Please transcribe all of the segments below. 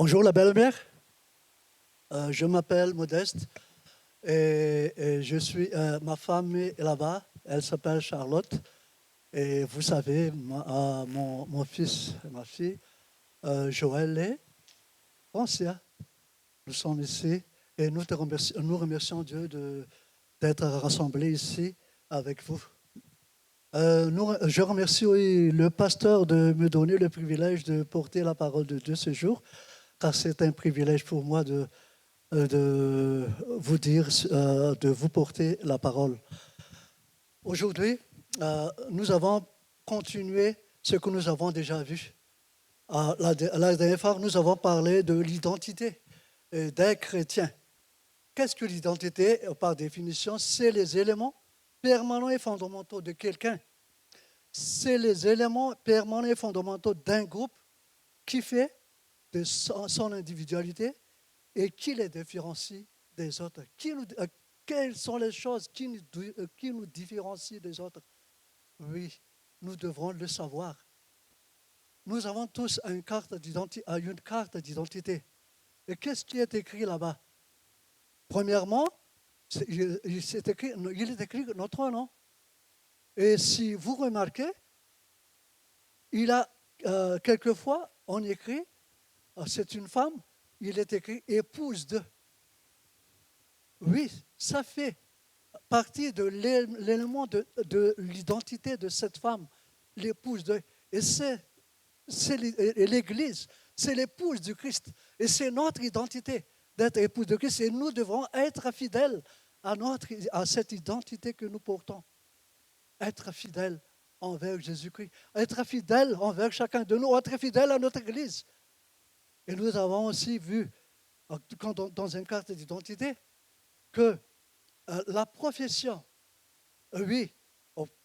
Bonjour la belle-mère. Je m'appelle Modeste et je suis, ma femme est là-bas, elle s'appelle Charlotte. Et vous savez, mon fils et ma fille, Joël et Francia, nous sommes ici et nous remercions Dieu d'être rassemblés ici avec vous. Je remercie le pasteur de me donner le privilège de porter la parole de Dieu ce jour, car c'est un privilège pour moi de vous dire, de vous porter la parole. Aujourd'hui, nous avons continué ce que nous avons déjà vu. La dernière fois, nous avons parlé de l'identité des chrétiens. Qu'est-ce que l'identité? Par définition, c'est les éléments permanents et fondamentaux de quelqu'un. C'est les éléments permanents et fondamentaux d'un groupe qui fait de son individualité et qui les différencie des autres. Quelles sont les choses qui nous différencient des autres? Oui, nous devrons le savoir. Nous avons tous une carte d'identité. Et qu'est-ce qui est écrit là-bas? Premièrement, il est écrit notre nom. Et si vous remarquez, il a quelquefois, on écrit, c'est une femme, il est écrit épouse de. Oui, ça fait partie de l'élément de l'identité de cette femme, l'épouse de. Et c'est l'Église, c'est l'épouse du Christ. Et c'est notre identité d'être épouse de Christ. Et nous devrons être fidèles à cette identité que nous portons. Être fidèles envers Jésus-Christ. Être fidèles envers chacun de nous. Être fidèles à notre Église. Et nous avons aussi vu, dans une carte d'identité, que la profession, oui,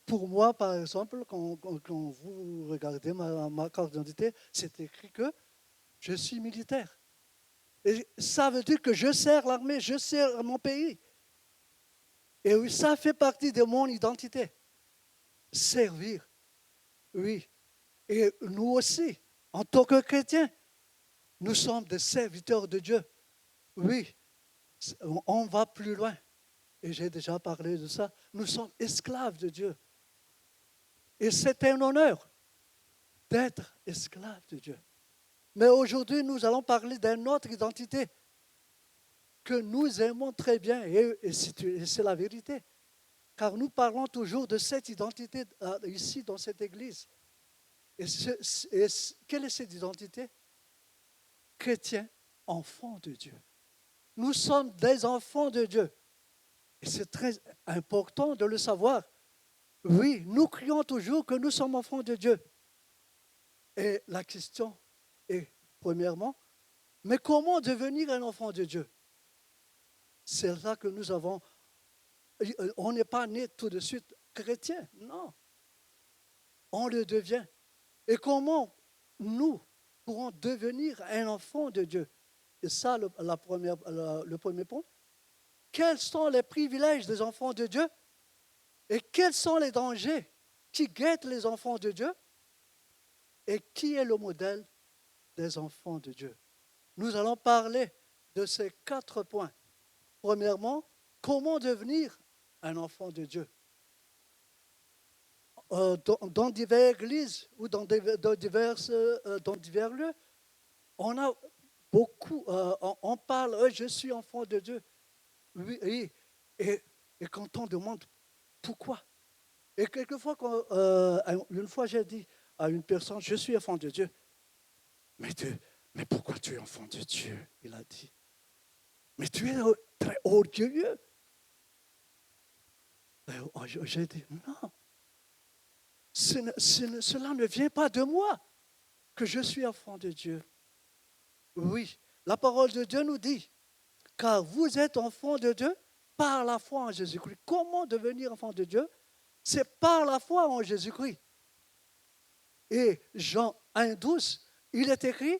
pour moi, par exemple, quand vous regardez ma carte d'identité, c'est écrit que je suis militaire. Et ça veut dire que je sers l'armée, je sers mon pays. Et oui, ça fait partie de mon identité. Servir, oui. Et nous aussi, en tant que chrétiens, nous sommes des serviteurs de Dieu. Oui, on va plus loin. Et j'ai déjà parlé de ça. Nous sommes esclaves de Dieu. Et c'est un honneur d'être esclaves de Dieu. Mais aujourd'hui, nous allons parler d'une autre identité que nous aimons très bien. Et c'est la vérité. Car nous parlons toujours de cette identité ici dans cette église. Et quelle est cette identité? Chrétien, enfant de Dieu. Nous sommes des enfants de Dieu. Et c'est très important de le savoir. Oui, nous crions toujours que nous sommes enfants de Dieu. Et la question est, premièrement, mais comment devenir un enfant de Dieu? C'est là que nous avons. On n'est pas né tout de suite chrétien, non. On le devient. Et comment nous pourrons devenir un enfant de Dieu? Et ça, le premier point. Quels sont les privilèges des enfants de Dieu? Et quels sont les dangers qui guettent les enfants de Dieu? Et qui est le modèle des enfants de Dieu? Nous allons parler de ces 4 points. Premièrement, comment devenir un enfant de Dieu? Dans diverses églises ou dans divers lieux, on a beaucoup, on parle, je suis enfant de Dieu. Oui, et quand on demande pourquoi? Et quelquefois, une fois j'ai dit à une personne, je suis enfant de Dieu. Mais pourquoi tu es enfant de Dieu? Il a dit. Mais tu es très orgueilleux. J'ai dit, non. Cela ne vient pas de moi que je suis enfant de Dieu. Oui, la parole de Dieu nous dit, car vous êtes enfant de Dieu par la foi en Jésus-Christ. Comment devenir enfant de Dieu? C'est par la foi en Jésus-Christ. Et Jean 1,12, il est écrit,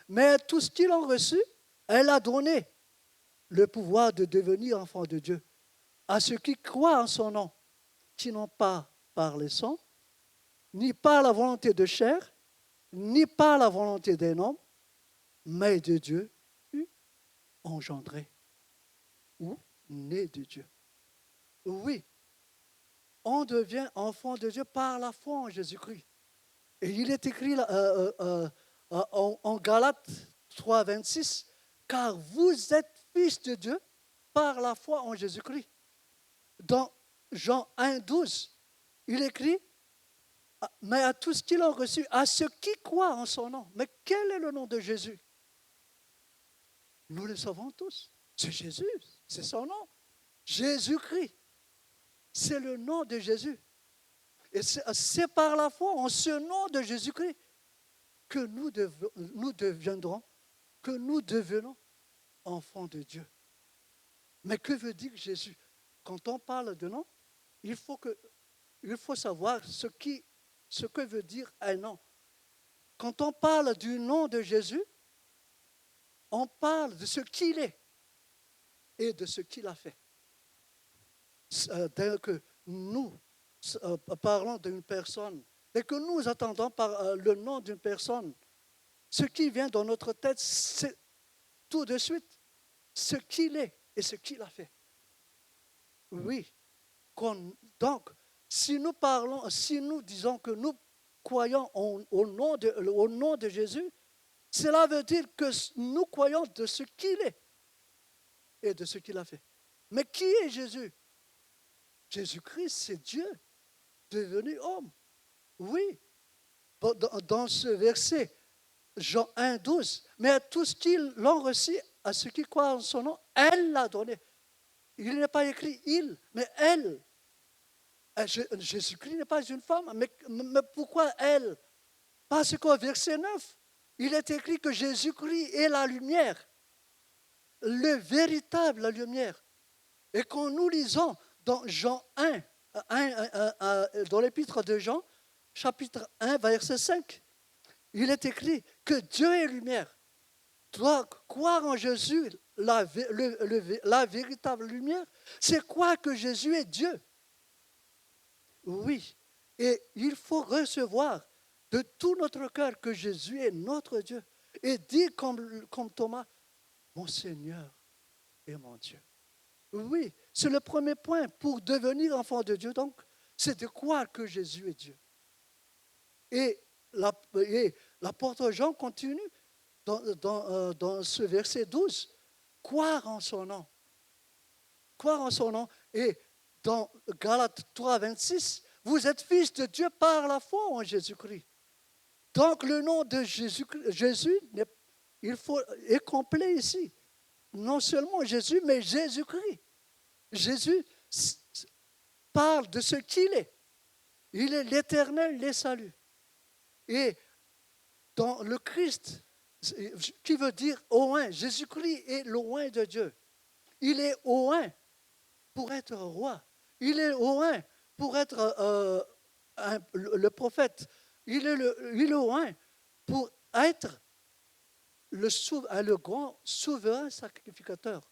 mais tout ce qu'ils ont reçu, elle a donné le pouvoir de devenir enfant de Dieu à ceux qui croient en son nom, qui n'ont pas par le sang, ni par la volonté de chair, ni par la volonté d'un homme, mais de Dieu, engendré ou né de Dieu. Oui, on devient enfant de Dieu par la foi en Jésus-Christ. Et il est écrit en Galates 3, 26, car vous êtes fils de Dieu par la foi en Jésus-Christ. Dans Jean 1, 12, il écrit, mais à tous qui l'ont reçu, à ceux qui croient en son nom. Mais quel est le nom de Jésus? Nous le savons tous. C'est Jésus, c'est son nom. Jésus-Christ, c'est le nom de Jésus. Et c'est par la foi en ce nom de Jésus-Christ que nous devenons enfants de Dieu. Mais que veut dire Jésus? Quand on parle de nom, il faut savoir ce que veut dire un nom. Quand on parle du nom de Jésus, on parle de ce qu'il est et de ce qu'il a fait. Dès que nous parlons d'une personne, dès que nous attendons par le nom d'une personne, ce qui vient dans notre tête, c'est tout de suite ce qu'il est et ce qu'il a fait. Oui. Donc, si nous disons que nous croyons au nom de Jésus, cela veut dire que nous croyons de ce qu'il est et de ce qu'il a fait. Mais qui est Jésus? Jésus-Christ, c'est Dieu devenu homme. Oui. Dans ce verset, Jean 1, 12, mais à tous qui l'ont reçu, à ceux qui croient en son nom, elle l'a donné. Il n'est pas écrit il, mais elle. Jésus-Christ n'est pas une femme, mais pourquoi elle? Parce qu'au verset 9, il est écrit que Jésus-Christ est la lumière, le véritable lumière. Et quand nous lisons dans Jean 1, dans l'épître de Jean, chapitre 1, verset 5, il est écrit que Dieu est lumière. Toi, croire en Jésus, la véritable lumière, c'est quoi que Jésus est Dieu? Oui, et il faut recevoir de tout notre cœur que Jésus est notre Dieu. Et dire comme Thomas, mon Seigneur et mon Dieu. Oui, c'est le premier point pour devenir enfant de Dieu, donc, c'est de croire que Jésus est Dieu. Et l'apôtre Jean continue dans ce verset 12, croire en son nom. Croire en son nom. Et dans Galates 3, 26, vous êtes fils de Dieu par la foi en Jésus-Christ. Donc le nom de Jésus est complet ici. Non seulement Jésus, mais Jésus-Christ. Jésus parle de ce qu'il est. Il est l'éternel, les saluts. Et dans le Christ, qui veut dire oint, Jésus-Christ est l'oint de Dieu. Il est oint pour être roi. Il est oint pour être le prophète. Il est oint pour être le grand souverain sacrificateur.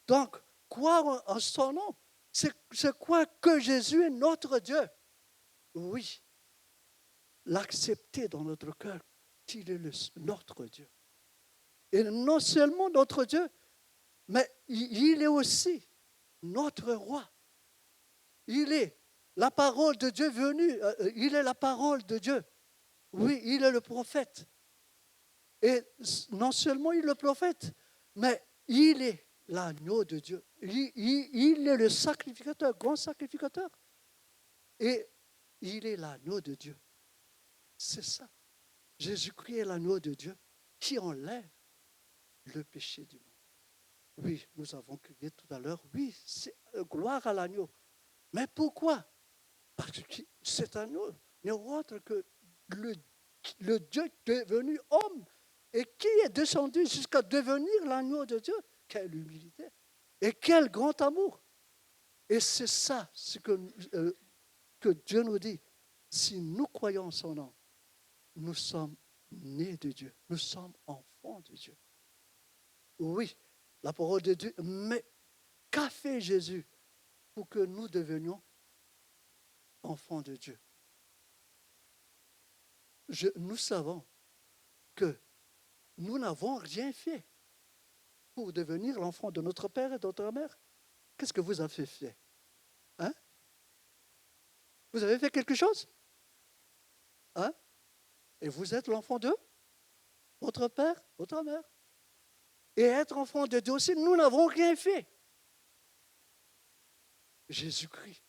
Donc, croire en son nom, c'est quoi que Jésus est notre Dieu? Oui, l'accepter dans notre cœur qu'il est notre Dieu. Et non seulement notre Dieu, mais il est aussi notre roi. Il est la parole de Dieu venue. Il est la parole de Dieu. Oui, il est le prophète. Et non seulement il est le prophète, mais il est l'agneau de Dieu. Il est le sacrificateur, grand sacrificateur. Et il est l'agneau de Dieu. C'est ça. Jésus-Christ est l'agneau de Dieu qui enlève le péché du monde. Oui, nous avons crié tout à l'heure, oui, c'est gloire à l'agneau. Mais pourquoi? Parce que cet agneau n'est autre que le Dieu devenu homme et qui est descendu jusqu'à devenir l'agneau de Dieu. Quelle humilité et quel grand amour. Et c'est ça ce que Dieu nous dit. Si nous croyons en son nom, nous sommes nés de Dieu. Nous sommes enfants de Dieu. Oui, la parole de Dieu. Mais qu'a fait Jésus pour que nous devenions enfants de Dieu? Nous savons que nous n'avons rien fait pour devenir l'enfant de notre père et de notre mère. Qu'est-ce que vous avez fait? Hein? Vous avez fait quelque chose? Hein? Et vous êtes l'enfant de votre père, votre mère. Et être enfant de Dieu aussi, nous n'avons rien fait. Jésus-Christ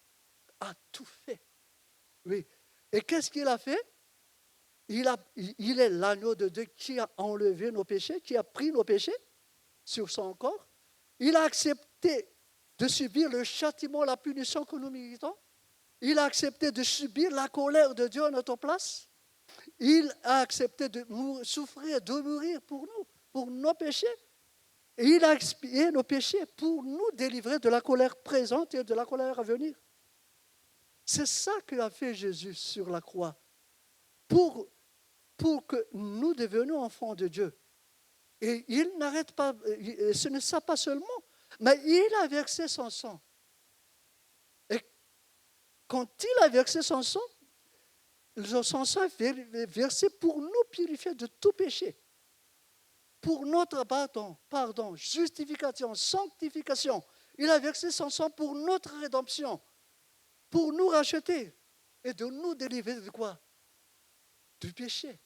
a tout fait. Oui. Et qu'est-ce qu'il a fait? Il est l'agneau de Dieu qui a enlevé nos péchés, qui a pris nos péchés sur son corps. Il a accepté de subir le châtiment, la punition que nous méritons. Il a accepté de subir la colère de Dieu à notre place. Il a accepté de souffrir, de mourir pour nous, pour nos péchés. Et il a expié nos péchés pour nous délivrer de la colère présente et de la colère à venir. C'est ça qu'a fait Jésus sur la croix, pour que nous devenions enfants de Dieu. Et il n'arrête pas, ce n'est ça pas seulement, mais il a versé son sang. Et quand il a versé son sang est versé pour nous purifier de tout péché. Pour notre pardon, justification, sanctification. Il a versé son sang pour notre rédemption, pour nous racheter et de nous délivrer de quoi? Du péché,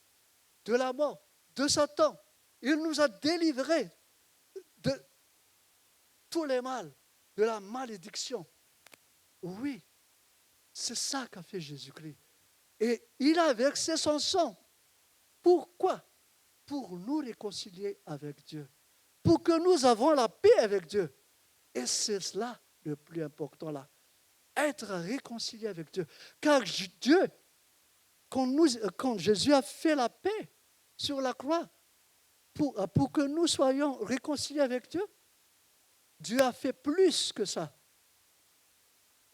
de la mort, de Satan. Il nous a délivrés de tous les mâles, de la malédiction. Oui, c'est ça qu'a fait Jésus-Christ. Et il a versé son sang. Pourquoi? Pour nous réconcilier avec Dieu. Pour que nous avons la paix avec Dieu. Et c'est cela le plus important là. Être réconcilié avec Dieu. Car Dieu, quand Jésus a fait la paix sur la croix, pour que nous soyons réconciliés avec Dieu, Dieu a fait plus que ça.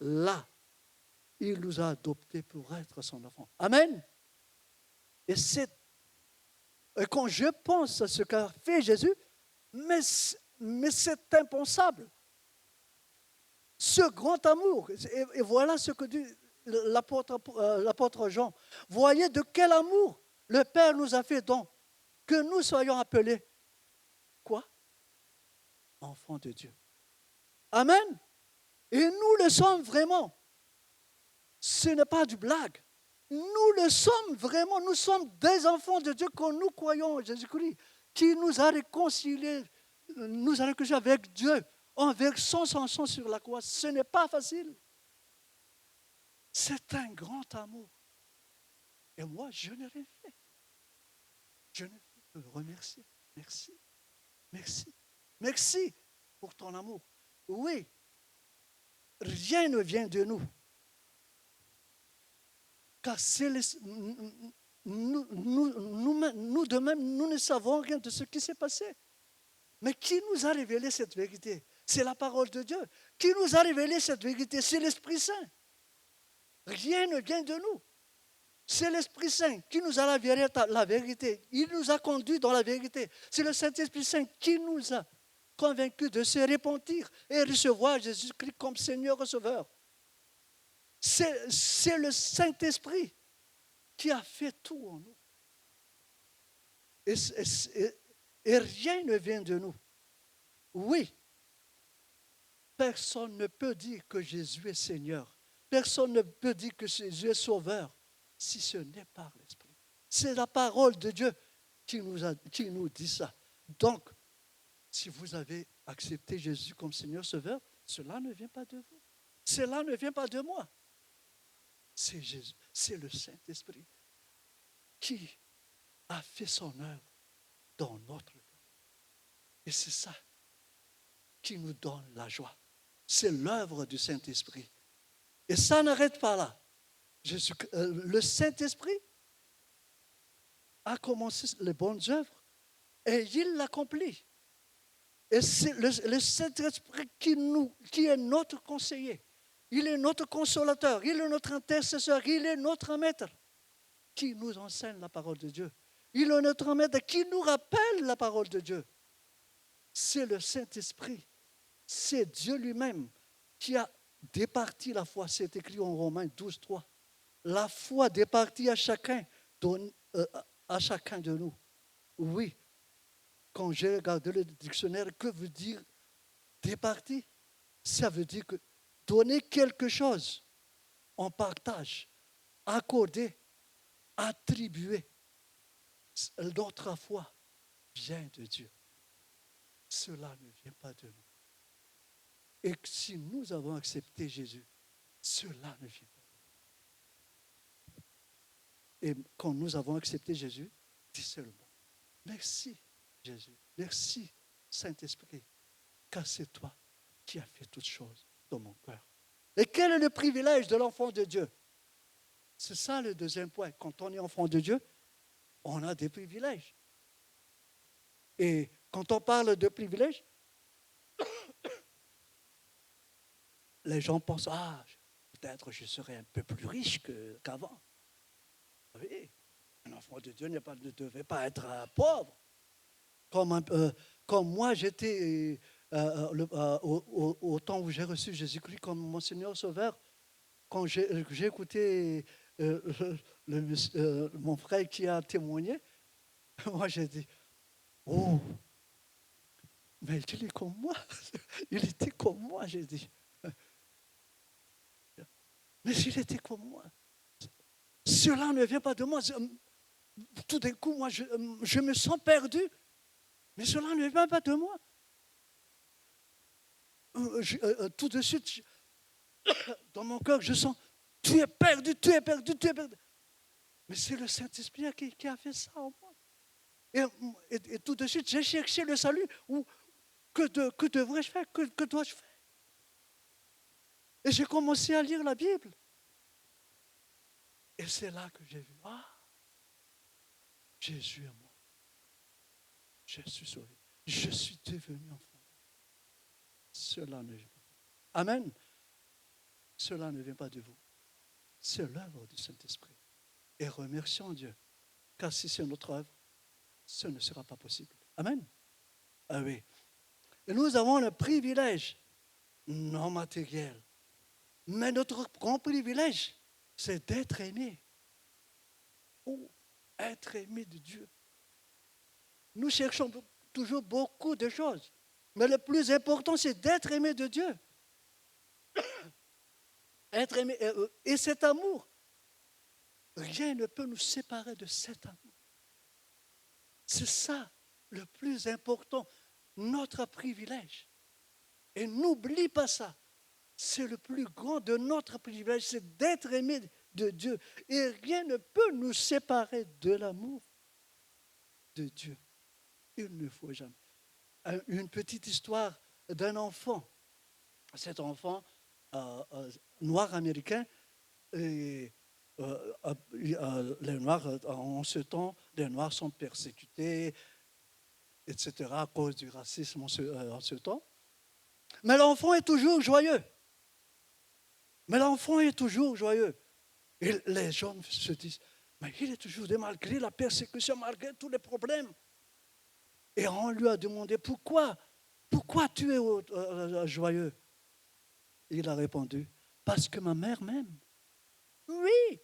Là, il nous a adoptés pour être son enfant. Amen. Et quand je pense à ce qu'a fait Jésus, mais c'est impensable. Ce grand amour, et voilà ce que dit l'apôtre Jean. Voyez de quel amour le Père nous a fait don, que nous soyons appelés, quoi? Enfants de Dieu. Amen. Et nous le sommes vraiment. Ce n'est pas du blague. Nous le sommes vraiment. Nous sommes des enfants de Dieu quand nous croyons en Jésus-Christ, qui nous a réconciliés avec Dieu en versant son sang sur la croix. Ce n'est pas facile. C'est un grand amour. Et moi, je n'ai rien fait. Je ne fais que le remercier. Merci. Merci. Merci pour ton amour. Oui, rien ne vient de nous. Car nous de même, nous ne savons rien de ce qui s'est passé. Mais qui nous a révélé cette vérité? C'est la parole de Dieu. Qui nous a révélé cette vérité? C'est l'Esprit Saint. Rien ne vient de nous. C'est l'Esprit Saint qui nous a la vérité. Il nous a conduits dans la vérité. C'est le Saint-Esprit Saint qui nous a convaincus de se repentir et recevoir Jésus-Christ comme Seigneur Sauveur. C'est le Saint-Esprit qui a fait tout en nous. Et rien ne vient de nous. Oui, personne ne peut dire que Jésus est Seigneur. Personne ne peut dire que Jésus est Sauveur si ce n'est par l'Esprit. C'est la parole de Dieu qui nous dit ça. Donc, si vous avez accepté Jésus comme Seigneur Sauveur, cela ne vient pas de vous. Cela ne vient pas de moi. C'est Jésus, c'est le Saint-Esprit qui a fait son œuvre dans notre cœur. Et c'est ça qui nous donne la joie. C'est l'œuvre du Saint-Esprit. Et ça n'arrête pas là. Le Saint-Esprit a commencé les bonnes œuvres et il l'accomplit. Et c'est le Saint-Esprit qui est notre conseiller. Il est notre consolateur, il est notre intercesseur, il est notre maître qui nous enseigne la parole de Dieu. Il est notre maître qui nous rappelle la parole de Dieu. C'est le Saint-Esprit, c'est Dieu lui-même qui a départi la foi. C'est écrit en Romains 12, 3. La foi départit à chacun de nous. Oui, quand j'ai regardé le dictionnaire, que veut dire départir? Ça veut dire que donner quelque chose en partage, accorder, attribuer. Notre foi vient de Dieu. Cela ne vient pas de nous. Et si nous avons accepté Jésus, cela ne vient pas de nous. Et quand nous avons accepté Jésus, dis seulement, merci Jésus, merci Saint-Esprit, car c'est toi qui as fait toutes choses dans mon cœur. Et quel est le privilège de l'enfant de Dieu? C'est ça le deuxième point. Quand on est enfant de Dieu, on a des privilèges. Et quand on parle de privilèges, les gens pensent, peut-être je serai un peu plus riche qu'avant. Oui, un enfant de Dieu ne devait pas être pauvre. Comme moi, j'étais au temps où j'ai reçu Jésus-Christ comme mon Seigneur Sauveur, quand j'ai écouté mon frère qui a témoigné, moi j'ai dit, oh, mais il est comme moi. Il était comme moi, j'ai dit. Mais il était comme moi. Cela ne vient pas de moi. Tout d'un coup, moi, je me sens perdu. Mais cela ne vient pas de moi. Tout de suite, dans mon cœur, je sens, tu es perdu, tu es perdu, tu es perdu. Mais c'est le Saint-Esprit qui a fait ça en moi. Et tout de suite, j'ai cherché le salut. Que devrais-je faire? Que dois-je faire? Et j'ai commencé à lire la Bible. Et c'est là que j'ai vu, Jésus est mort. Je suis sauvé. Je suis devenu enfant. Cela ne vient pas de vous. Amen. Cela ne vient pas de vous. C'est l'œuvre du Saint-Esprit. Et remercions Dieu. Car si c'est notre œuvre, ce ne sera pas possible. Amen. Ah oui. Et nous avons le privilège non matériel. Mais notre grand privilège, c'est d'être aimé. Être aimé de Dieu. Nous cherchons toujours beaucoup de choses. Mais le plus important, c'est d'être aimé de Dieu. Être aimé. Et cet amour, rien ne peut nous séparer de cet amour. C'est ça le plus important, notre privilège. Et n'oublie pas ça. C'est le plus grand de notre privilège, c'est d'être aimé de Dieu. Et rien ne peut nous séparer de l'amour de Dieu. Il ne faut jamais. Une petite histoire d'un enfant. Cet enfant noir américain, et, les Noirs, en ce temps, les Noirs sont persécutés, etc., à cause du racisme en ce temps. Mais l'enfant est toujours joyeux. Et les gens se disent, mais il est toujours malgré la persécution, malgré tous les problèmes. Et on lui a demandé, pourquoi tu es joyeux? Il a répondu, parce que ma mère m'aime. Oui,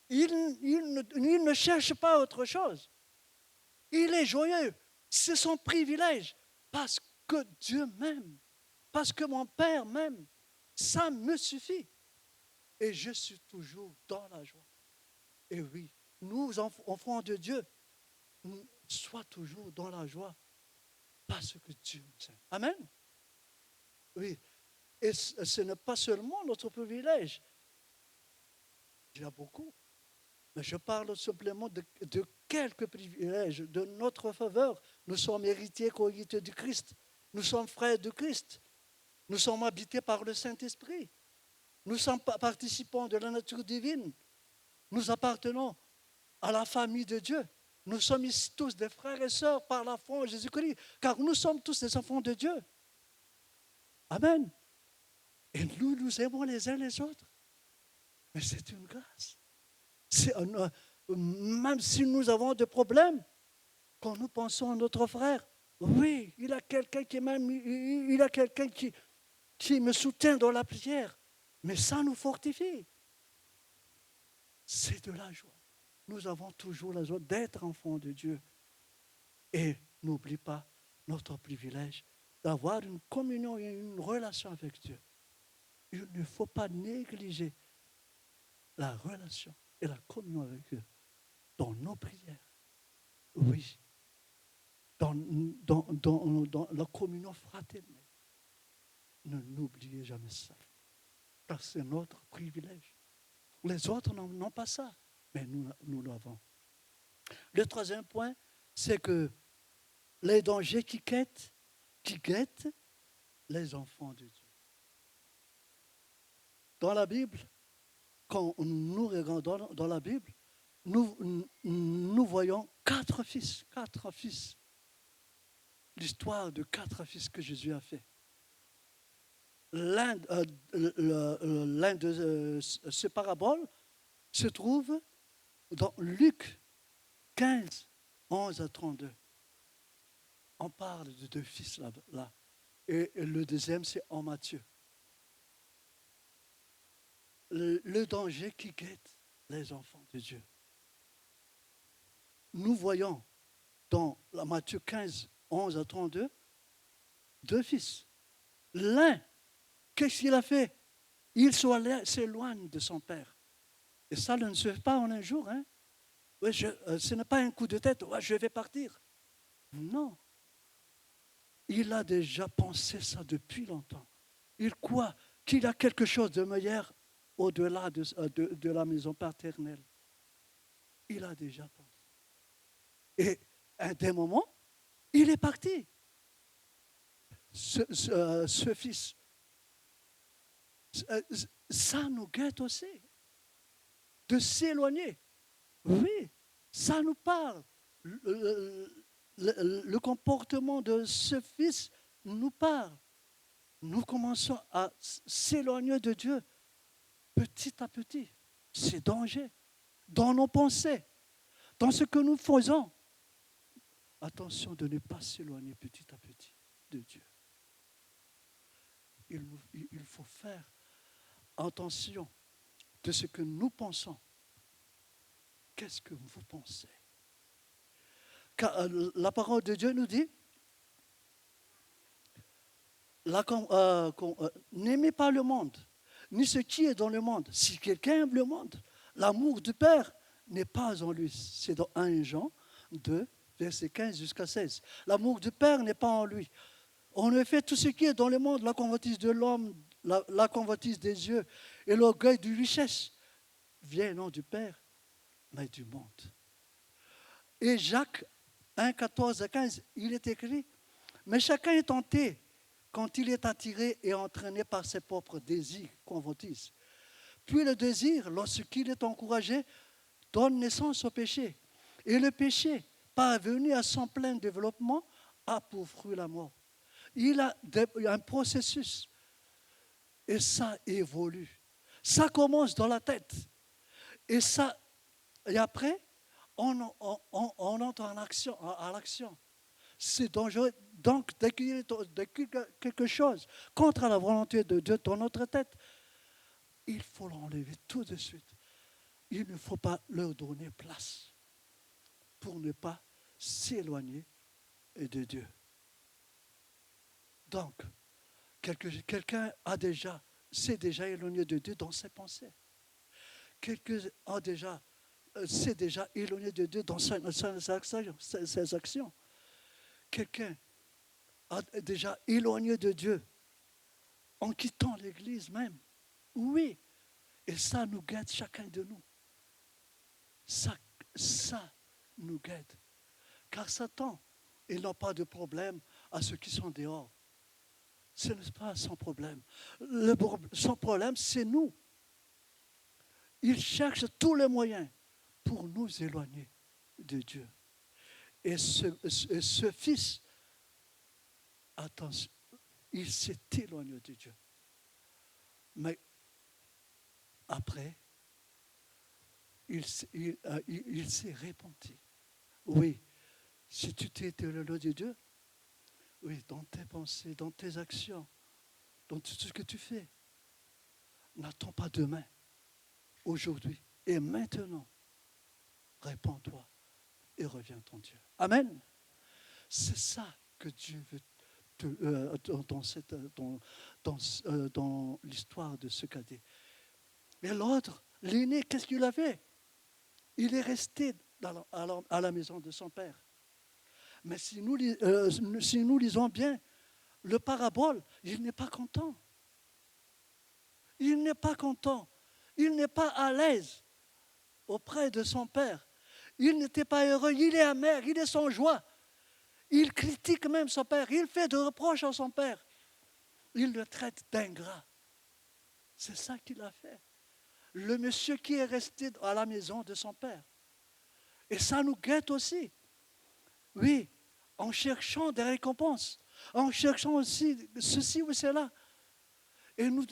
il ne cherche pas autre chose. Il est joyeux. C'est son privilège. Parce que Dieu m'aime. Parce que mon Père m'aime. Ça me suffit. Et je suis toujours dans la joie. Et oui, nous, enfants de Dieu, sois toujours dans la joie. Parce que Dieu nous aime. Amen. Oui. Et ce n'est pas seulement notre privilège. Il y a beaucoup. Mais je parle simplement de quelques privilèges, de notre faveur. Nous sommes héritiers, co-héritiers du Christ. Nous sommes frères de Christ. Nous sommes habités par le Saint-Esprit. Nous sommes participants de la nature divine. Nous appartenons à la famille de Dieu. Nous sommes ici tous des frères et sœurs par la foi en Jésus-Christ, car nous sommes tous des enfants de Dieu. Amen. Et nous aimons les uns les autres. Mais c'est une grâce. Même si nous avons des problèmes, quand nous pensons à notre frère, oui, il a quelqu'un qui m'aime, il a quelqu'un qui me soutient dans la prière. Mais ça nous fortifie. C'est de la joie. Nous avons toujours la joie d'être enfants de Dieu. Et n'oublie pas, notre privilège d'avoir une communion et une relation avec Dieu. Il ne faut pas négliger la relation et la communion avec Dieu dans nos prières. Oui, dans la communion fraternelle. Ne n'oubliez jamais ça, car c'est notre privilège. Les autres n'ont pas ça, mais nous l'avons. Le troisième point, c'est que les dangers qui guettent les enfants de Dieu. Dans la Bible, quand nous regardons dans la Bible, nous voyons quatre fils. L'histoire de quatre fils que Jésus a fait. L'un de ces paraboles se trouve dans Luc 15, 11 à 32. On parle de deux fils là. Et le deuxième, c'est en Matthieu. Le danger qui guette les enfants de Dieu. Nous voyons dans Matthieu 15, 11 à 32, deux fils. L'un, qu'est-ce qu'il a fait? Il s'éloigne de son père. Et ça ne se fait pas en un jour. Hein? Oui, ce n'est pas un coup de tête, ouais, je vais partir. Non. Il a déjà pensé ça depuis longtemps. Il croit qu'il a quelque chose de meilleur au-delà de la maison paternelle. Il a déjà pensé. Et à un moment, il est parti. Ce fils, ça nous guette aussi. De s'éloigner. Oui, ça nous parle. Le comportement de ce fils nous parle. Nous commençons à s'éloigner de Dieu petit à petit. C'est danger. Dans nos pensées, dans ce que nous faisons. Attention de ne pas s'éloigner petit à petit de Dieu. Il faut faire attention de ce que nous pensons. Qu'est-ce que vous pensez? Car la parole de Dieu nous dit, n'aimez pas le monde, ni ce qui est dans le monde. Si quelqu'un aime le monde, l'amour du Père n'est pas en lui. C'est dans 1 Jean 2, verset 15 jusqu'à 16. L'amour du Père n'est pas en lui. En effet, tout ce qui est dans le monde, la convoitise de l'homme, la convoitise des yeux et l'orgueil de richesse, vient non du Père, mais du monde. Et Jacques 1, 14 à 15, il est écrit, mais chacun est tenté quand il est attiré et entraîné par ses propres désirs, convoitises. Puis le désir, lorsqu'il est encouragé, donne naissance au péché. Et le péché, parvenu à son plein développement, a pour fruit la mort. Il a un processus et ça évolue. Ça commence dans la tête. Et après, on entre en action, à l'action. C'est dangereux. Donc, dès qu'il y a quelque chose contre la volonté de Dieu dans notre tête, il faut l'enlever tout de suite. Il ne faut pas leur donner place pour ne pas s'éloigner de Dieu. Donc, quelqu'un s'est déjà éloigné de Dieu dans ses pensées. Quelqu'un s'est déjà éloigné de Dieu dans ses actions. Quelqu'un a déjà éloigné de Dieu en quittant l'Église même. Oui, et ça nous guette chacun de nous. Ça nous guette. Car Satan, il n'a pas de problème à ceux qui sont dehors. Ce n'est pas son problème. Son problème, c'est nous. Il cherche tous les moyens pour nous éloigner de Dieu. Et ce fils, attention, il s'est éloigné de Dieu. Mais après, il s'est repenti. Oui, si tu t'es éloigné de Dieu, oui, dans tes pensées, dans tes actions, dans tout ce que tu fais, n'attends pas demain, aujourd'hui et maintenant. Répands-toi et reviens ton Dieu. Amen. C'est ça que Dieu veut dans l'histoire de ce cadet. Mais l'autre, l'aîné, qu'est-ce qu'il a fait? Il est resté à la maison de son père. Mais si nous lisons bien le parabole, il n'est pas content. Il n'est pas content. Il n'est pas à l'aise auprès de son père. Il n'était pas heureux. Il est amer. Il est sans joie. Il critique même son père. Il fait de reproches à son père. Il le traite d'ingrat. C'est ça qu'il a fait. Le monsieur qui est resté à la maison de son père. Et ça nous guette aussi. Oui, en cherchant des récompenses. En cherchant aussi ceci ou cela. Et nous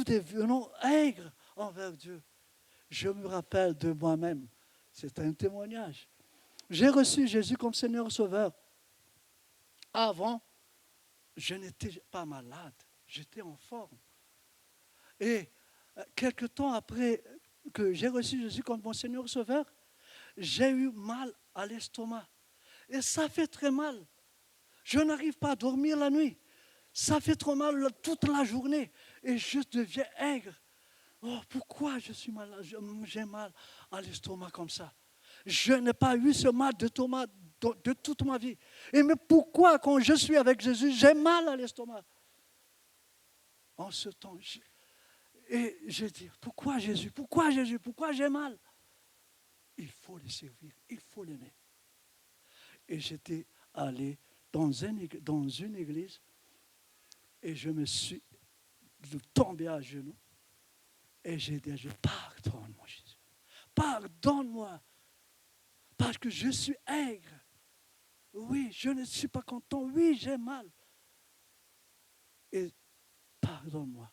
devenons aigres envers Dieu. Je me rappelle de moi-même. C'est un témoignage. J'ai reçu Jésus comme Seigneur Sauveur. Avant, je n'étais pas malade. J'étais en forme. Et quelque temps après que j'ai reçu Jésus comme mon Seigneur Sauveur, j'ai eu mal à l'estomac. Et ça fait très mal. Je n'arrive pas à dormir la nuit. Ça fait trop mal toute la journée. Et je deviens aigre. Oh, pourquoi je suis malade? J'ai mal à l'estomac comme ça. Je n'ai pas eu ce mal de toute ma vie. Et mais pourquoi quand je suis avec Jésus, j'ai mal à l'estomac? En ce temps, et je dis, pourquoi Jésus? Pourquoi Jésus? Pourquoi j'ai mal? Il faut le servir, il faut l'aimer. Et j'étais allé dans une église et je me suis tombé à genoux et j'ai dit, pardonne-moi Jésus, pardonne-moi parce que je suis aigre. Oui, je ne suis pas content, oui, j'ai mal. Et pardonne-moi.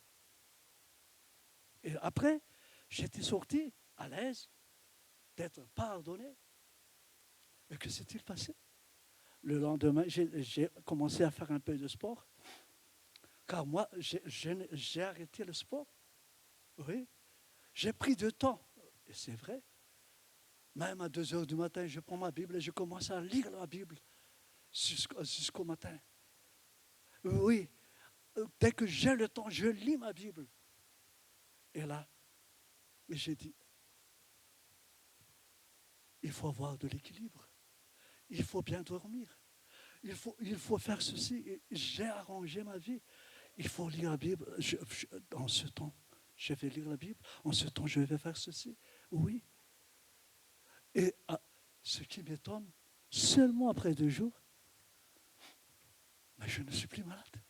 Et après, j'étais sorti à l'aise d'être pardonné. Et que s'est-il passé? Le lendemain, j'ai commencé à faire un peu de sport. Car moi, j'ai arrêté le sport. Oui. J'ai pris du temps. Et c'est vrai. Même à 2 heures du matin, je prends ma Bible et je commence à lire la Bible jusqu'au matin. Oui. Dès que j'ai le temps, je lis ma Bible. Et là, j'ai dit, il faut avoir de l'équilibre. Il faut bien dormir. Il faut faire ceci. Et j'ai arrangé ma vie. Il faut lire la Bible. En ce temps, je vais lire la Bible. En ce temps, je vais faire ceci. Oui. Et ce qui m'étonne, seulement après 2 jours, mais je ne suis plus malade.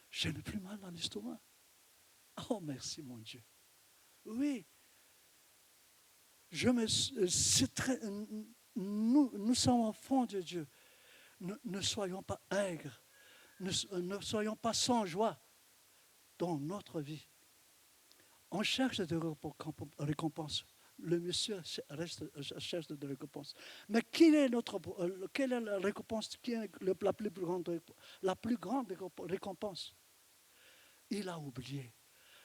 Je n'ai plus mal dans l'estomac. Oh, merci mon Dieu. Oui. Nous sommes enfants de Dieu. Ne soyons pas aigres. Ne soyons pas sans joie dans notre vie. On cherche des récompenses. Le monsieur cherche des récompenses. Mais quelle est la récompense qui est la plus grande récompense? Il a oublié.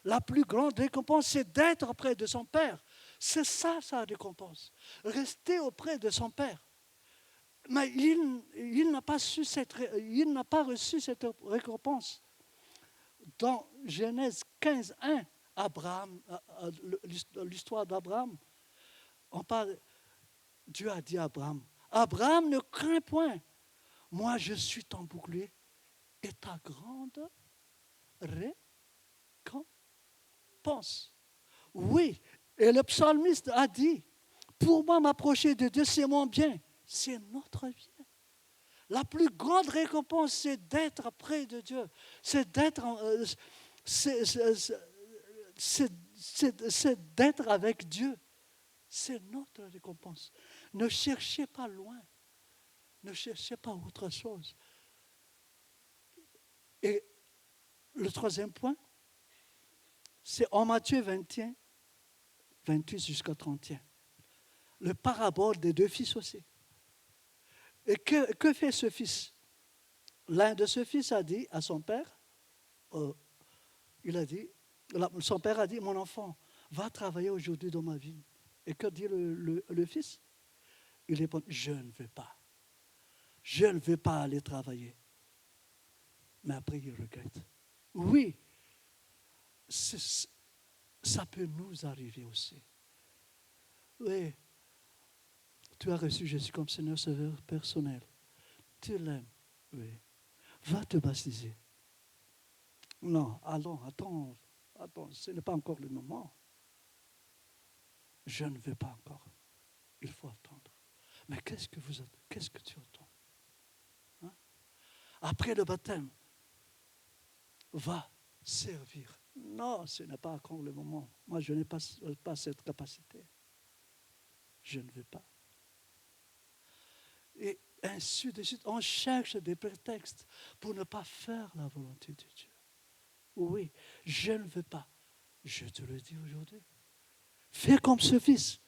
La plus grande récompense, c'est d'être auprès de son Père. C'est ça, sa récompense. Rester auprès de son Père. Mais il n'a pas reçu cette récompense. Dans Genèse 15, 1, l'histoire d'Abraham, Dieu a dit à Abraham, Abraham, ne crains point, moi je suis ton bouclier et ta grande récompense. Oui, et le psalmiste a dit, pour moi m'approcher de Dieu, c'est mon bien, c'est notre bien. La plus grande récompense, c'est d'être près de Dieu, c'est d'être avec Dieu. C'est notre récompense. Ne cherchez pas loin. Ne cherchez pas autre chose. Et le troisième point, c'est en Matthieu 21, 28 jusqu'à 31. Le parabole des 2 fils aussi. Et que fait ce fils? L'un de ce fils a dit à son père, son père a dit, mon enfant, va travailler aujourd'hui dans ma vigne. Et que dit le fils? Il répond, je ne veux pas. je ne veux pas aller travailler. Mais après, il regrette. Oui, ça peut nous arriver aussi. Oui, tu as reçu Jésus comme Seigneur Sauveur personnel. Tu l'aimes, oui. Va te baptiser. Non, allons, attends, ce n'est pas encore le moment. Je ne veux pas encore. Il faut attendre. Mais qu'est-ce que tu attends? Hein? Après le baptême, va servir. Non, ce n'est pas encore le moment. Moi, je n'ai pas cette capacité. Je ne veux pas. Et ainsi de suite, on cherche des prétextes pour ne pas faire la volonté de Dieu. Oui, je ne veux pas. Je te le dis aujourd'hui. Fais comme ce fils.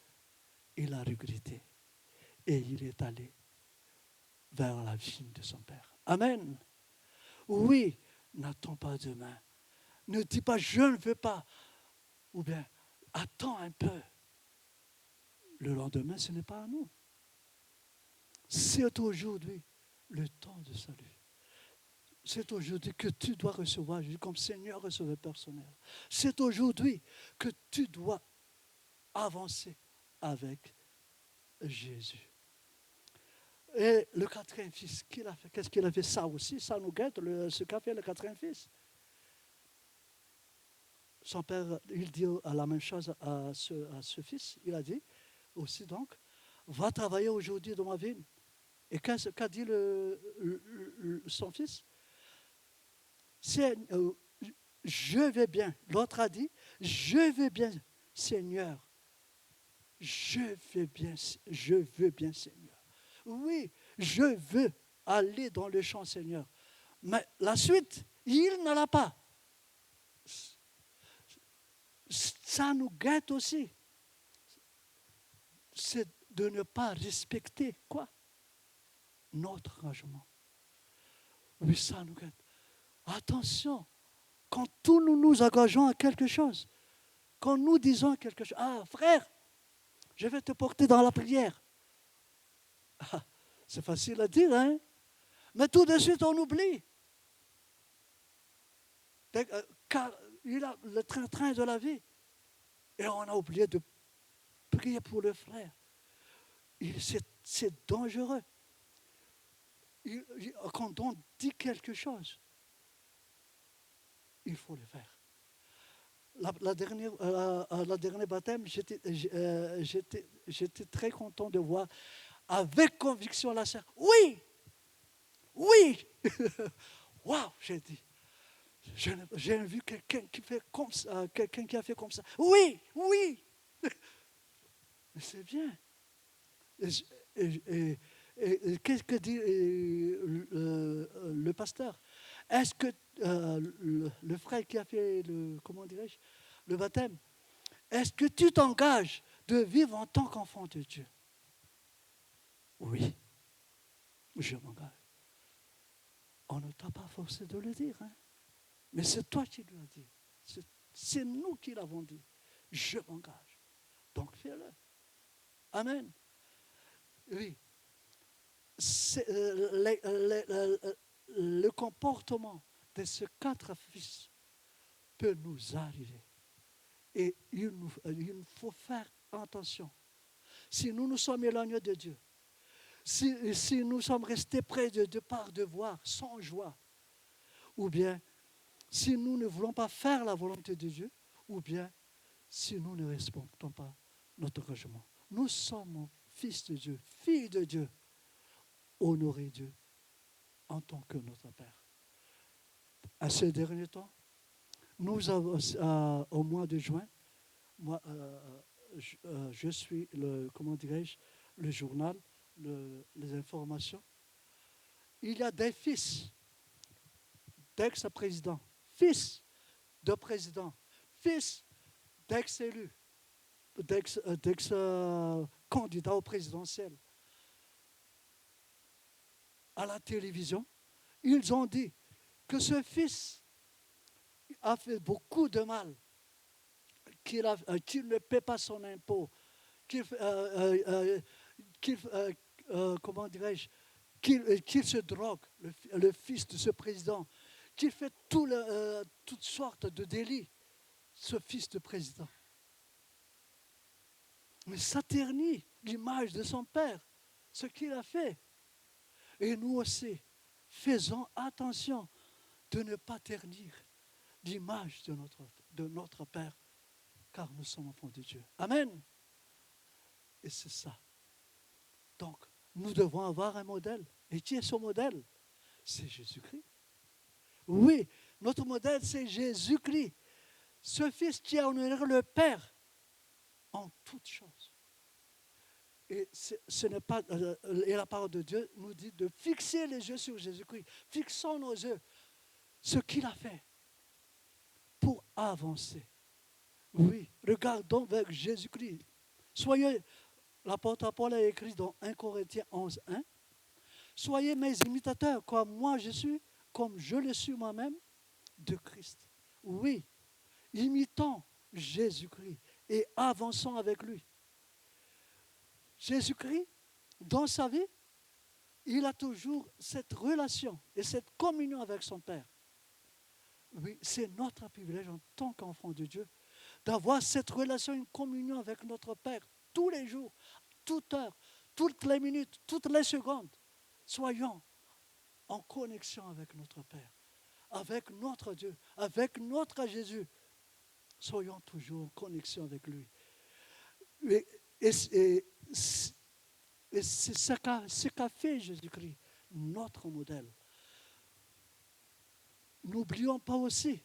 Il a regretté. Et il est allé vers la vigne de son père. Amen. Oui, n'attends pas demain. Ne dis pas je ne veux pas. Ou bien attends un peu. Le lendemain, ce n'est pas à nous. C'est aujourd'hui le temps de salut. C'est aujourd'hui que tu dois recevoir Jésus comme Seigneur et Sauveur personnel. C'est aujourd'hui que tu dois avancer avec Jésus. Et le quatrième fils, qu'il a fait, qu'est-ce qu'il a fait? Ça aussi, ça nous guette, ce qu'a fait le quatrième fils. Son père, il dit la même chose à ce fils. Il a dit aussi donc, va travailler aujourd'hui dans ma vigne. Et qu'a dit son fils? Je vais bien. L'autre a dit, je vais bien, Seigneur. Je veux bien, Seigneur. Oui, je veux aller dans le champ, Seigneur. Mais la suite, il ne l'a pas. Ça nous guette aussi. C'est de ne pas respecter quoi? Notre engagement. Oui, ça nous guette. Attention, quand nous nous engageons à quelque chose, quand nous disons quelque chose, ah frère, je vais te porter dans la prière. Ah, c'est facile à dire, hein? Mais tout de suite, on oublie. Car il a le train-train de la vie. Et on a oublié de prier pour le frère. C'est dangereux. Quand on dit quelque chose, il faut le faire. La dernière baptême, j'étais très content de voir avec conviction la sœur. Oui, oui. Waouh, j'ai dit. J'ai vu quelqu'un qui fait comme ça, quelqu'un qui a fait comme ça. Oui, oui. C'est bien. Et qu'est-ce que dit le pasteur? Est-ce que le frère qui a fait le baptême, est-ce que tu t'engages de vivre en tant qu'enfant de Dieu? Oui, je m'engage. On ne t'a pas forcé de le dire, hein? Mais c'est toi qui lui as dit. C'est nous qui l'avons dit. Je m'engage. Donc fais-le. Amen. Oui. Le comportement de ces 4 fils peut nous arriver. Et il faut faire attention. Si nous nous sommes éloignés de Dieu, si nous sommes restés près de Dieu par devoir, sans joie, ou bien si nous ne voulons pas faire la volonté de Dieu, ou bien si nous ne respectons pas notre engagement. Nous sommes fils de Dieu, filles de Dieu. Honorer Dieu en tant que notre Père. À ce dernier temps, nous avons, au mois de juin, moi, je suis le journal, les informations. Il y a des fils d'ex-présidents, fils de présidents, fils d'ex-élus, d'ex-candidats au présidentiel. À la télévision, ils ont dit que ce fils a fait beaucoup de mal, qu'il ne paie pas son impôt, comment dirais-je, qu'il se drogue, le fils de ce président, qu'il fait toutes sortes de délits, ce fils de président. Mais ça ternit l'image de son père, ce qu'il a fait. Et nous aussi, faisons attention de ne pas ternir l'image de notre Père, car nous sommes enfants de Dieu. Amen. Et c'est ça. Donc, nous devons avoir un modèle. Et qui est ce modèle? C'est Jésus-Christ. Oui, notre modèle, c'est Jésus-Christ. Ce Fils qui a honoré le Père en toutes choses. Et ce n'est pas, et la parole de Dieu nous dit de fixer les yeux sur Jésus-Christ. Fixons nos yeux, ce qu'il a fait pour avancer. Oui, regardons vers Jésus-Christ. Soyez, l'apôtre Paul a écrit dans 1 Corinthiens 11, 1, soyez mes imitateurs comme moi je suis, comme je le suis moi-même, de Christ. Oui, imitons Jésus-Christ et avançons avec lui. Jésus-Christ, dans sa vie, il a toujours cette relation et cette communion avec son Père. Oui, c'est notre privilège en tant qu'enfant de Dieu d'avoir cette relation, une communion avec notre Père tous les jours, toute heure, toutes les minutes, toutes les secondes. Soyons en connexion avec notre Père, avec notre Dieu, avec notre Jésus. Soyons toujours en connexion avec lui. Et c'est ce qu'a fait Jésus-Christ, notre modèle. N'oublions pas aussi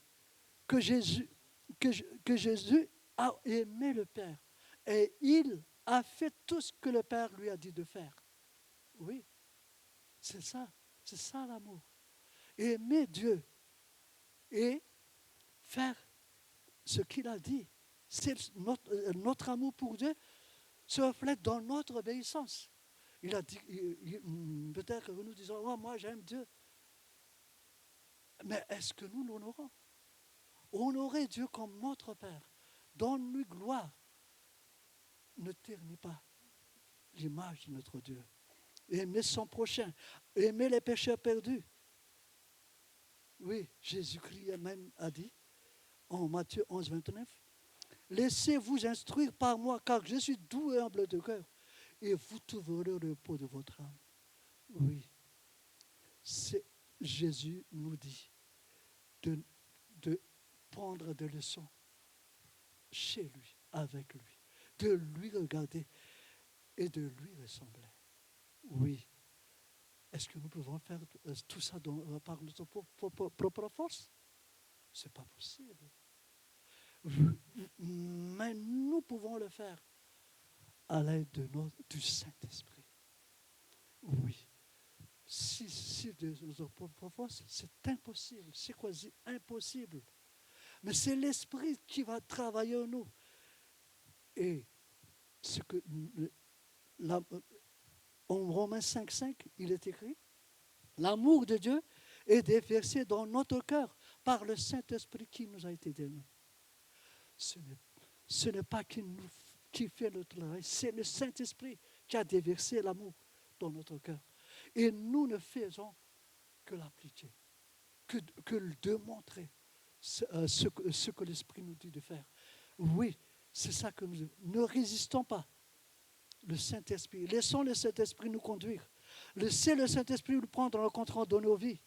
que Jésus a aimé le Père et il a fait tout ce que le Père lui a dit de faire. Oui, c'est ça l'amour. Aimer Dieu et faire ce qu'il a dit. C'est notre amour pour Dieu se reflète dans notre obéissance. Il a dit, peut-être que nous disons, oh, moi j'aime Dieu. Mais est-ce que nous l'honorons? Honorer Dieu comme notre Père, donne-lui gloire. Ne ternit pas l'image de notre Dieu. Aimer son prochain, aimer les pécheurs perdus. Oui, Jésus-Christ même a dit, en Matthieu 11, 29, laissez-vous instruire par moi, car je suis doux et humble de cœur, et vous trouverez le repos de votre âme. Oui, Jésus nous dit de prendre des leçons chez lui, avec lui, de lui regarder et de lui ressembler. Oui. Est-ce que nous pouvons faire tout ça par notre propre force? Ce n'est pas possible. Mais nous pouvons le faire à l'aide du Saint-Esprit. Oui. Si de notre propre force, c'est impossible. C'est quasi impossible. Mais c'est l'Esprit qui va travailler en nous. Et ce que en Romains 5,5, il est écrit, l'amour de Dieu est déversé dans notre cœur par le Saint-Esprit qui nous a été donné. Ce n'est pas qui fait notre travail, c'est le Saint-Esprit qui a déversé l'amour dans notre cœur. Et nous ne faisons que l'appliquer, que le démontrer ce que l'Esprit nous dit de faire. Oui, c'est ça que nous ne résistons pas. Le Saint-Esprit, laissons le Saint-Esprit nous conduire. Laissez le Saint-Esprit nous prendre en contrôle de nos vies.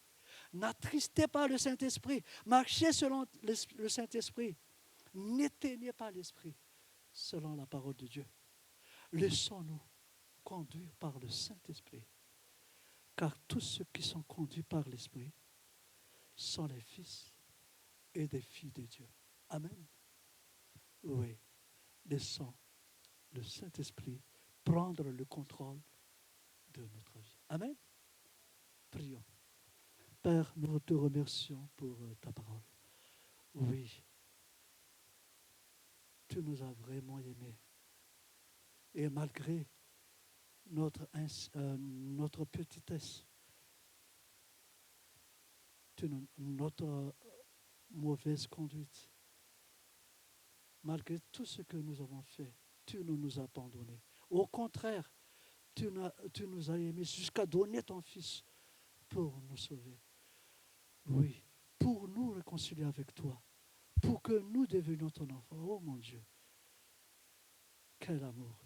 N'attristez pas le Saint-Esprit. Marchez selon le Saint-Esprit. N'éteignez pas l'Esprit selon la parole de Dieu. Laissons-nous conduire par le Saint-Esprit. Car tous ceux qui sont conduits par l'Esprit sont les fils et des filles de Dieu. Amen. Oui. Laissons le Saint-Esprit prendre le contrôle de notre vie. Amen. Prions. Père, nous te remercions pour ta parole. Oui, tu nous as vraiment aimés. Et malgré notre petitesse, notre mauvaise conduite, malgré tout ce que nous avons fait, tu ne nous as pas abandonnés. Au contraire, tu nous as aimés jusqu'à donner ton Fils pour nous sauver. Oui, pour nous réconcilier avec toi, pour que nous devenions ton enfant. Oh mon Dieu, quel amour.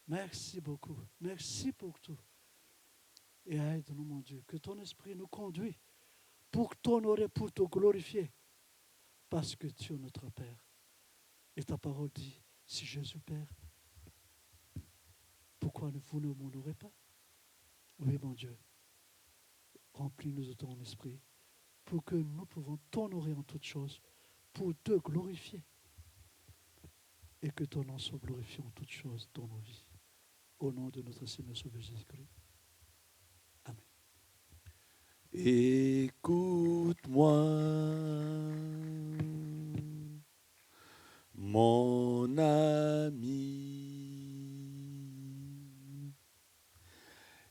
Merci beaucoup. Merci pour tout. Et aide-nous, mon Dieu, que ton esprit nous conduit pour t'honorer, pour te glorifier, parce que tu es notre Père. Et ta parole dit, si Jésus Père, pourquoi vous ne m'honorez pas? Oui, mon Dieu, remplis-nous de ton esprit pour que nous pouvons t'honorer en toutes choses, pour te glorifier et que ton nom soit glorifié en toutes choses dans nos vies. Au nom de notre Seigneur Sauveur Jésus-Christ. Amen. Écoute-moi, mon ami,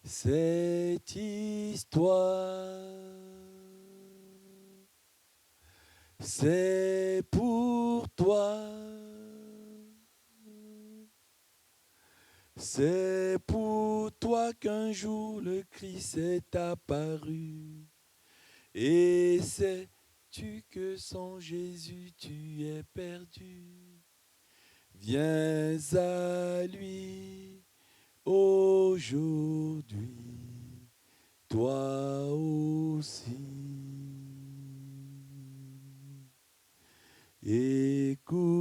cette histoire, c'est pour toi. C'est pour toi qu'un jour le Christ est apparu. Et sais-tu que sans Jésus tu es perdu? Viens à lui aujourd'hui, toi aussi. Écoute-moi,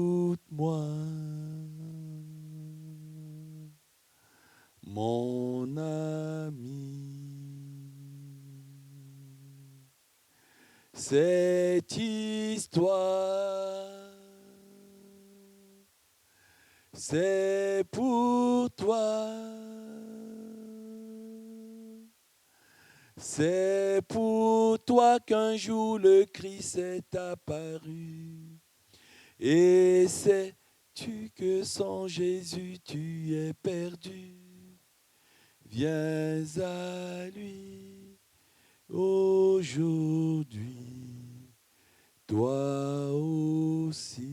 mon ami, cette histoire, c'est pour toi, c'est pour toi qu'un jour le Christ est apparu. Et sais-tu que sans Jésus tu es perdu? Viens à lui aujourd'hui, toi aussi.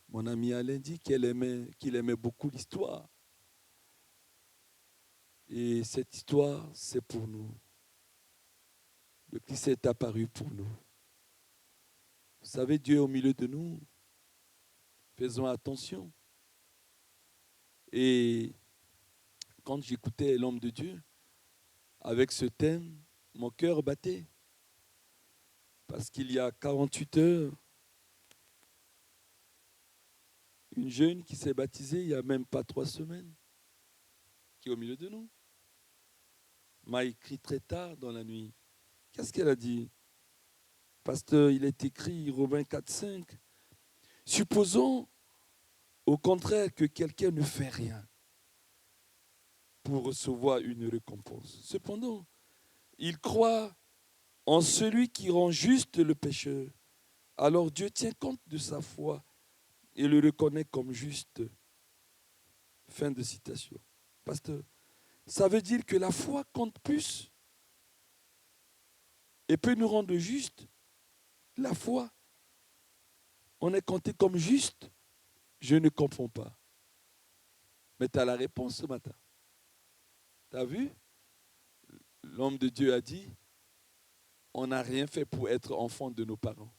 Mon ami Alain dit qu'il aimait beaucoup l'histoire. Et cette histoire, c'est pour nous. Le Christ est apparu pour nous. Vous savez, Dieu est au milieu de nous. Faisons attention. Et quand j'écoutais l'homme de Dieu, avec ce thème, mon cœur battait. Parce qu'il y a 48 heures, une jeune qui s'est baptisée il n'y a même pas 3 semaines, qui est au milieu de nous, m'a écrit très tard dans la nuit. Qu'est-ce qu'elle a dit? Pasteur, il est écrit Romains 4,5. Supposons au contraire que quelqu'un ne fait rien pour recevoir une récompense. Cependant, il croit en celui qui rend juste le pécheur. Alors Dieu tient compte de sa foi et le reconnaît comme juste. Fin de citation. Pasteur, ça veut dire que la foi compte plus et peut nous rendre justes. La foi, on est compté comme juste. Je ne comprends pas. Mais tu as la réponse ce matin. Tu as vu? L'homme de Dieu a dit, on n'a rien fait pour être enfant de nos parents.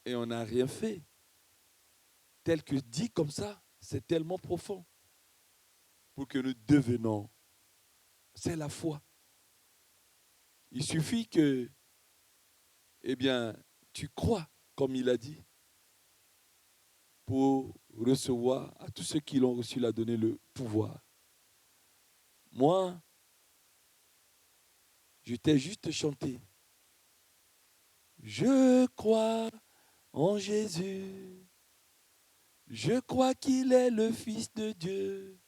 Et on n'a rien fait. Tel que dit comme ça, c'est tellement profond. Pour que nous devenions. C'est la foi. Il suffit que, eh bien, tu crois, comme il a dit, pour recevoir, à tous ceux qui l'ont reçu, il a donné le pouvoir. Moi, je t'ai juste chanté. Je crois en Jésus. Je crois qu'il est le Fils de Dieu.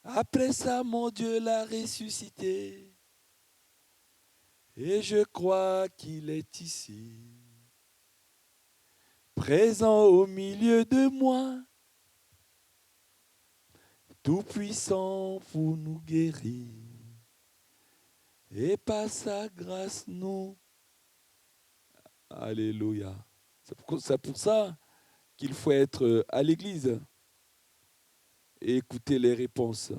Après ça, mon Dieu l'a ressuscité. Et je crois qu'il est ici, présent au milieu de moi, tout puissant pour nous guérir. Et par sa grâce, nous. Alléluia. C'est pour ça qu'il faut être à l'église. et écouter les réponses.